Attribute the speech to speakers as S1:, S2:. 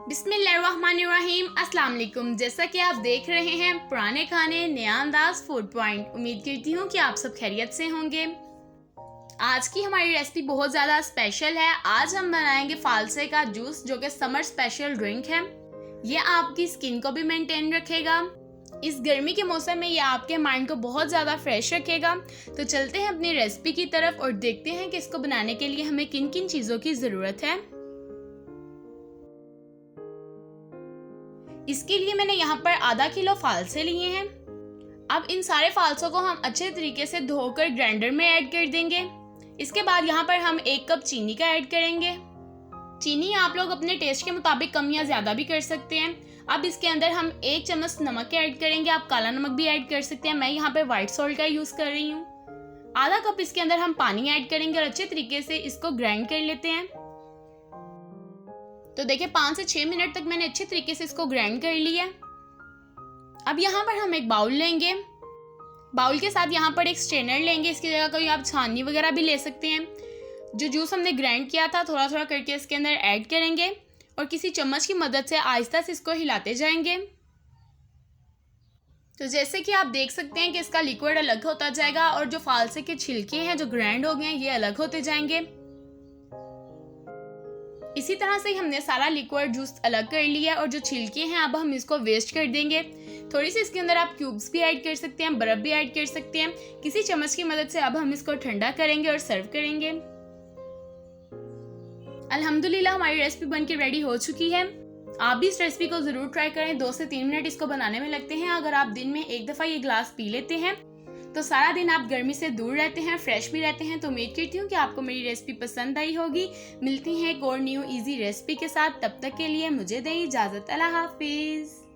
S1: बिस्मिल्लाहिर्रहमानिर्रहीम। अस्सलाम वालेकुम। जैसा कि आप देख रहे हैं पुराने खाने नया अंदाज फूड पॉइंट, उम्मीद करती हूँ कि आप सब खैरियत से होंगे। आज की हमारी रेसिपी बहुत ज़्यादा स्पेशल है। आज हम बनाएंगे फालसे का जूस, जो कि समर स्पेशल ड्रिंक है। ये आपकी स्किन को भी मेंटेन रखेगा। इस गर्मी के मौसम में ये आपके माइंड को बहुत ज़्यादा फ्रेश रखेगा। तो चलते हैं अपनी रेसिपी की तरफ और देखते हैं कि इसको बनाने के लिए हमें किन किन चीज़ों की ज़रूरत है। इसके लिए मैंने यहाँ पर आधा किलो फालसे लिए हैं। अब इन सारे फालसों को हम अच्छे तरीके से धोकर ग्राइंडर में ऐड कर देंगे। इसके बाद यहाँ पर हम 1 कप चीनी का ऐड करेंगे। चीनी आप लोग अपने टेस्ट के मुताबिक कम या ज़्यादा भी कर सकते हैं। अब इसके अंदर हम 1 चम्मच नमक ऐड करेंगे। आप काला नमक भी ऐड कर सकते हैं, मैं यहाँ पर व्हाइट सॉल्ट का यूज़ कर रही हूँ। आधा कप इसके अंदर हम पानी ऐड करेंगे और अच्छे तरीके से इसको ग्राइंड कर लेते हैं। तो देखिए 5 से 6 मिनट तक मैंने अच्छे तरीके से इसको ग्राइंड कर लिया। अब यहाँ पर हम एक बाउल लेंगे। बाउल के साथ यहाँ पर एक स्ट्रेनर लेंगे। इसकी जगह कोई आप छाननी वगैरह भी ले सकते हैं। जो जूस हमने ग्राइंड किया था थोड़ा थोड़ा करके इसके अंदर ऐड करेंगे और किसी चम्मच की मदद से आहिस्ता से इसको हिलाते जाएंगे। तो जैसे कि आप देख सकते हैं कि इसका लिक्विड अलग होता जाएगा और जो फालसे के छिलके हैं जो ग्राइंड हो गए हैं ये अलग होते जाएंगे। इसी तरह से हमने सारा लिक्विड जूस अलग कर लिया और जो छिलके हैं अब हम इसको वेस्ट कर देंगे। थोड़ी सी इसके अंदर आप क्यूब्स भी ऐड कर सकते हैं, बर्फ भी ऐड कर सकते हैं। किसी चम्मच की मदद से अब हम इसको ठंडा करेंगे और सर्व करेंगे। अल्हम्दुलिल्लाह हमारी रेसिपी बनके रेडी हो चुकी है। आप भी इस रेसिपी को ज़रूर ट्राई करें। 2 से 3 मिनट इसको बनाने में लगते हैं। अगर आप दिन में 1 दफ़ा ये ग्लास पी लेते हैं तो सारा दिन आप गर्मी से दूर रहते हैं, फ्रेश भी रहते हैं। तो उम्मीद करती हूँ कि आपको मेरी रेसिपी पसंद आई होगी। मिलती हैं एक और न्यू इजी रेसिपी के साथ। तब तक के लिए मुझे दें इजाज़त। अल्लाह हाफिज़।